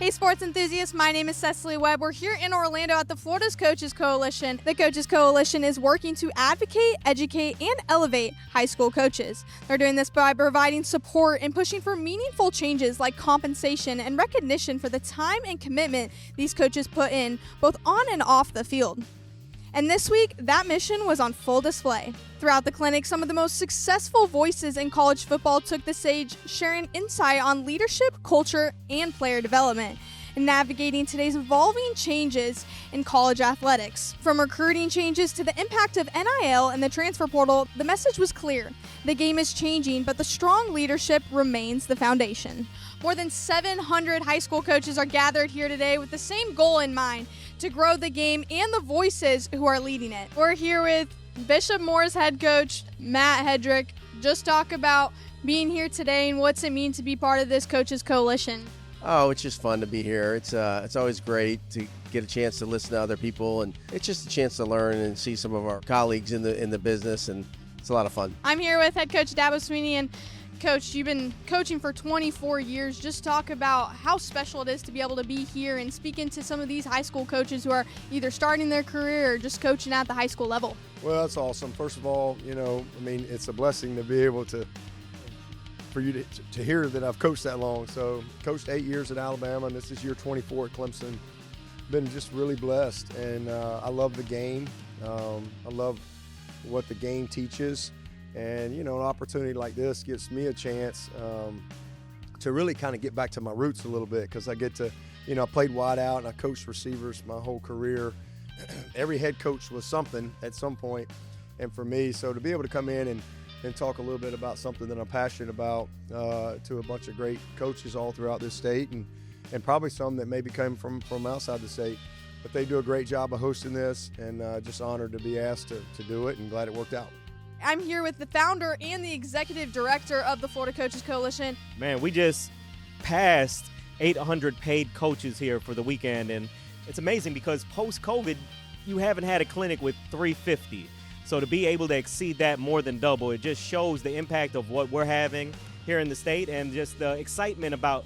Hey sports enthusiasts, my name is Cecily Webb. We're here in Orlando at the Florida's Coaches Coalition. The Coaches Coalition is working to advocate, educate, and elevate high school coaches. They're doing this by providing support and pushing for meaningful changes like compensation and recognition for the time and commitment these coaches put in, both on and off the field. And this week, that mission was on full display. Throughout the clinic, some of the most successful voices in college football took the stage, sharing insight on leadership, culture, and player development, and navigating today's evolving changes in college athletics. From recruiting changes to the impact of NIL and the transfer portal, the message was clear. The game is changing, but the strong leadership remains the foundation. More than 700 high school coaches are gathered here today with the same goal in mind, to grow the game and the voices who are leading it. We're here with Bishop Moore's head coach, Matt Hedrick, just talk about being here today and what's it mean to be part of this Coaches Coalition. Oh, it's just fun to be here. It's always great to get a chance to listen to other people, and it's just a chance to learn and see some of our colleagues in the business, and it's a lot of fun. I'm here with head coach Dabo Sweeney, and Coach, you've been coaching for 24 years. Just talk about how special it is to be able to be here and speak into some of these high school coaches who are either starting their career or just coaching at the high school level. Well, that's awesome. First of all, it's a blessing to be able for you to hear that I've coached that long. So, coached 8 years at Alabama, and this is year 24 at Clemson. Been just really blessed, and I love the game. I love what the game teaches. And, an opportunity like this gives me a chance to really kind of get back to my roots a little bit, because I get to, I played wide out and I coached receivers my whole career. Every head coach was something at some point, and for me, so to be able to come in and talk a little bit about something that I'm passionate about to a bunch of great coaches all throughout this state, and probably some that maybe came from outside the state. But they do a great job of hosting this, and just honored to be asked to do it, and glad it worked out. I'm here with the founder and the executive director of the Florida Coaches Coalition. Man, we just passed 800 paid coaches here for the weekend, and it's amazing because post-COVID, you haven't had a clinic with 350. So to be able to exceed that more than double, it just shows the impact of what we're having here in the state and just the excitement about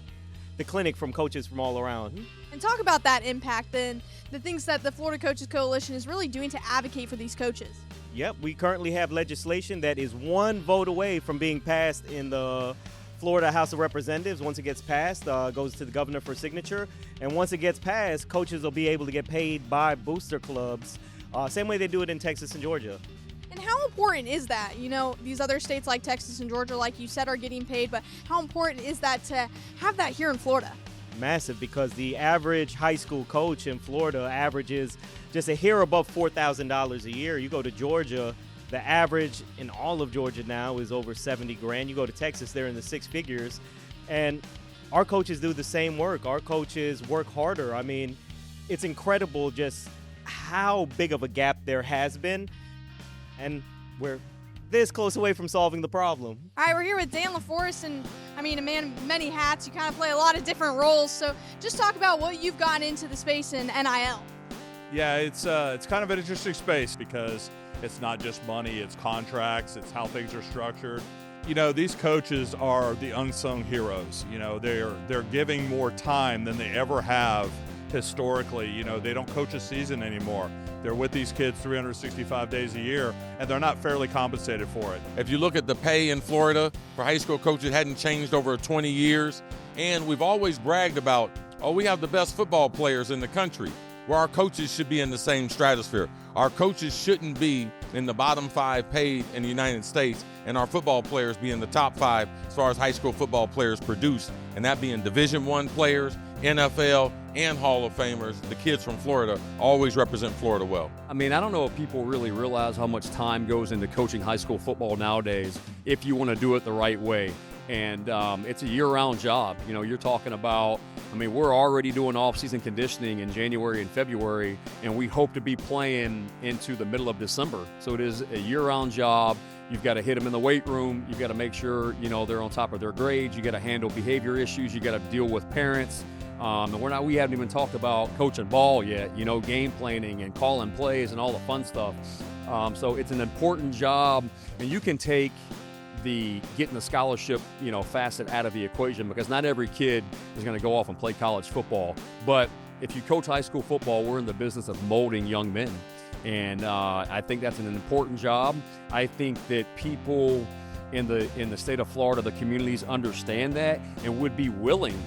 the clinic from coaches from all around. And talk about that impact and the things that the Florida Coaches Coalition is really doing to advocate for these coaches. Yep, we currently have legislation that is one vote away from being passed in the Florida House of Representatives. Once it gets passed, goes to the governor for signature. And once it gets passed, coaches will be able to get paid by booster clubs, same way they do it in Texas and Georgia. And how important is that? These other states like Texas and Georgia, like you said, are getting paid, but how important is that to have that here in Florida? Massive, because the average high school coach in Florida averages just a hair above $4,000 a year. You go to Georgia, the average in all of Georgia now is over $70,000. You go to Texas, they're in the six figures. And our coaches do the same work. Our coaches work harder. I mean, it's incredible just how big of a gap there has been. And we're this close away from solving the problem. All right, we're here with Dan LaForest, and a man of many hats. You kind of play a lot of different roles. So just talk about what you've gotten into the space in NIL. Yeah, it's kind of an interesting space because it's not just money, it's contracts, it's how things are structured. These coaches are the unsung heroes. They're giving more time than they ever have historically. They don't coach a season anymore. They're with these kids 365 days a year, and they're not fairly compensated for it. If you look at the pay in Florida for high school coaches, it hadn't changed over 20 years. And we've always bragged about, we have the best football players in the country. Where our coaches should be in the same stratosphere. Our coaches shouldn't be in the bottom 5 paid in the United States, and our football players be in the top 5 as far as high school football players produced, and that being Division I players, NFL, and Hall of Famers. The kids from Florida always represent Florida well. I don't know if people really realize how much time goes into coaching high school football nowadays if you want to do it the right way. And it's a year-round job. You're talking about, we're already doing off-season conditioning in January and February, and we hope to be playing into the middle of December. So it is a year-round job. You've got to hit them in the weight room. You've got to make sure, they're on top of their grades. You got to handle behavior issues. You got to deal with parents. And we haven't even talked about coaching ball yet, game planning and calling plays and all the fun stuff. So it's an important job, and you can take the getting the scholarship, facet out of the equation, because not every kid is going to go off and play college football. But if you coach high school football, we're in the business of molding young men. And I think that's an important job. I think that people in the state of Florida, the communities understand that and would be willing,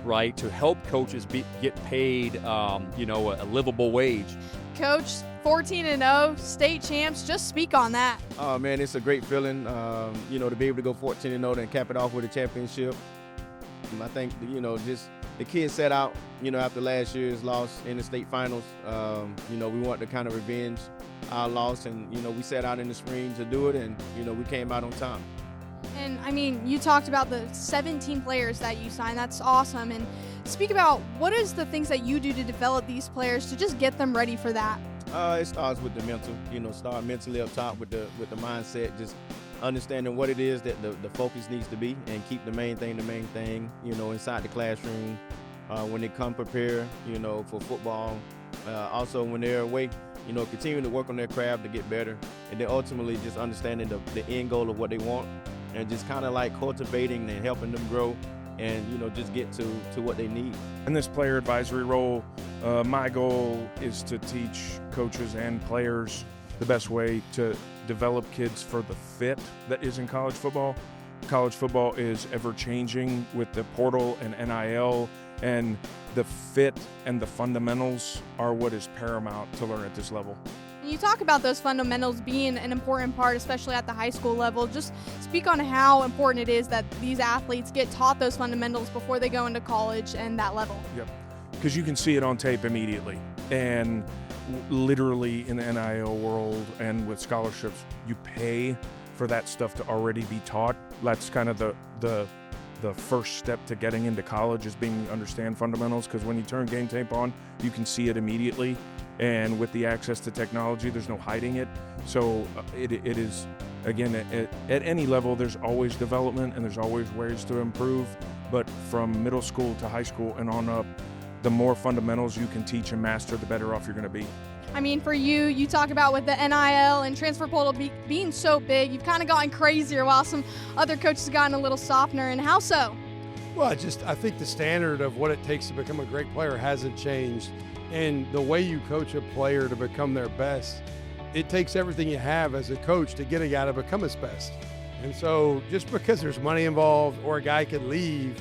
right, to help coaches get paid, a livable wage. Coach, 14-0, state champs. Just speak on that. Oh man, it's a great feeling, to be able to go 14-0 and cap it off with a championship. I think, just the kids set out, after last year's loss in the state finals. We wanted to kind of revenge our loss, and, we set out in the spring to do it, and, we came out on top. And I mean, you talked about the 17 players that you signed. That's awesome. And speak about what is the things that you do to develop these players to just get them ready for that. It starts with the mental, start mentally up top with the mindset, just understanding what it is that the focus needs to be, and keep the main thing, inside the classroom when they come prepare, for football. Also when they're away, continuing to work on their craft to get better, and then ultimately just understanding the end goal of what they want, and just kind of like cultivating and helping them grow, and just get to what they need. In this player advisory role, my goal is to teach coaches and players the best way to develop kids for the fit that is in college football. College football is ever changing with the portal and NIL, and the fit and the fundamentals are what is paramount to learn at this level. You talk about those fundamentals being an important part, especially at the high school level. Just speak on how important it is that these athletes get taught those fundamentals before they go into college and that level. Yep, because you can see it on tape immediately. And literally in the NIL world and with scholarships, you pay for that stuff to already be taught. That's kind of the first step to getting into college, is being understand fundamentals, because when you turn game tape on, you can see it immediately. And with the access to technology, there's no hiding it. So it is, again, at any level, there's always development and there's always ways to improve. But from middle school to high school and on up, the more fundamentals you can teach and master, the better off you're going to be. I mean, for you talk about with the NIL and transfer portal being so big, you've kind of gotten crazier while some other coaches have gotten a little softer. And how so? Well, I think the standard of what it takes to become a great player hasn't changed. And the way you coach a player to become their best, it takes everything you have as a coach to get a guy to become his best. And so just because there's money involved or a guy could leave,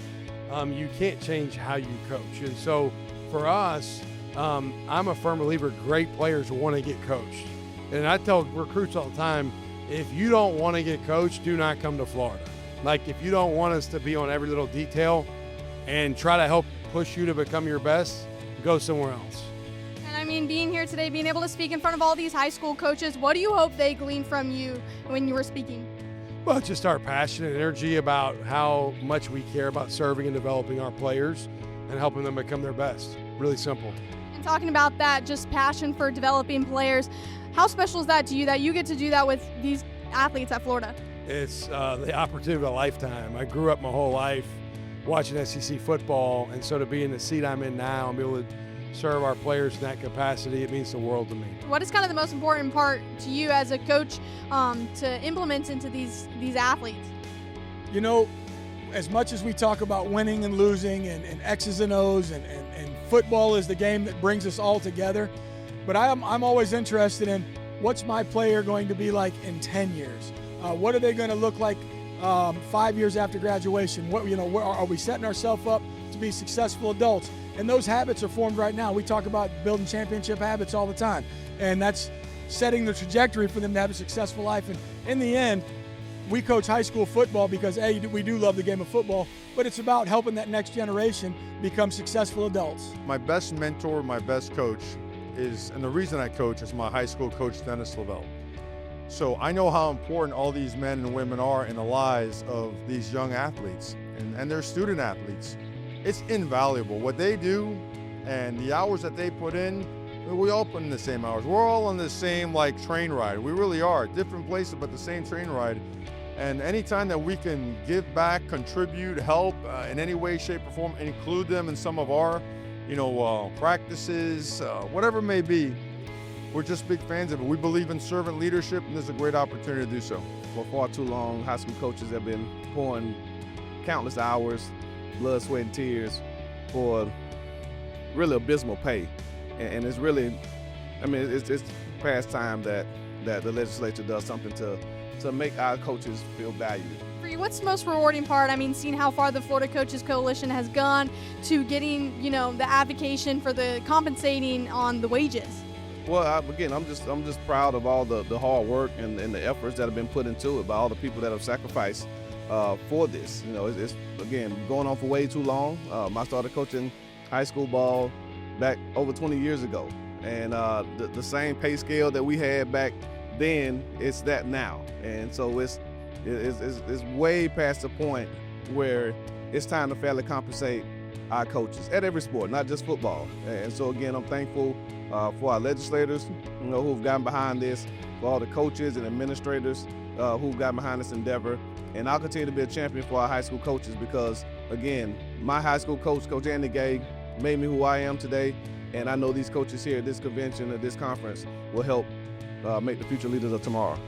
you can't change how you coach. And so for us, I'm a firm believer great players want to get coached. And I tell recruits all the time, if you don't want to get coached, do not come to Florida. Like, if you don't want us to be on every little detail and try to help push you to become your best, go somewhere else. And I mean, being here today, being able to speak in front of all these high school coaches, what do you hope they glean from you when you were speaking? Well, just our passion and energy about how much we care about serving and developing our players and helping them become their best. Really simple. And talking about that, just passion for developing players, how special is that to you that you get to do that with these athletes at Florida? It's the opportunity of a lifetime. I grew up my whole life watching SEC football, and so to be in the seat I'm in now and be able to serve our players in that capacity, it means the world to me. What is kind of the most important part to you as a coach to implement into these athletes? As much as we talk about winning and losing and X's and O's and football is the game that brings us all together, but I'm always interested in what's my player going to be like in 10 years? What are they going to look like 5 years after graduation? Where are we setting ourselves up to be successful adults? And those habits are formed right now. We talk about building championship habits all the time, and that's setting the trajectory for them to have a successful life. And in the end, we coach high school football because we do love the game of football, but it's about helping that next generation become successful adults. My best mentor, my best coach and the reason I coach is my high school coach, Dennis Lavelle. So I know how important all these men and women are in the lives of these young athletes and their student athletes. It's invaluable. What they do and the hours that they put in, we all put in the same hours. We're all on the same train ride. We really are. Different places, but the same train ride. And anytime that we can give back, contribute, help in any way, shape, or form, include them in some of our, practices, whatever it may be, we're just big fans of it. We believe in servant leadership, and this is a great opportunity to do so. for far too long, high school coaches have been pouring countless hours, blood, sweat, and tears for really abysmal pay. And it's really, I mean, it's past time that the legislature does something to make our coaches feel valued. For you, what's the most rewarding part? I mean, seeing how far the Florida Coaches Coalition has gone to getting, the advocation for the compensating on the wages. Well, again, I'm just proud of all the hard work and the efforts that have been put into it by all the people that have sacrificed for this. It's again going on for way too long. I started coaching high school ball back over 20 years ago, and the same pay scale that we had back then, it's that now, and so it's way past the point where it's time to fairly compensate our coaches at every sport, not just football. And so again, I'm thankful for our legislators, who've gotten behind this, for all the coaches and administrators who've gotten behind this endeavor. And I'll continue to be a champion for our high school coaches because, again, my high school coach, Coach Andy Gay, made me who I am today. And I know these coaches here at this convention, at this conference, will help make the future leaders of tomorrow.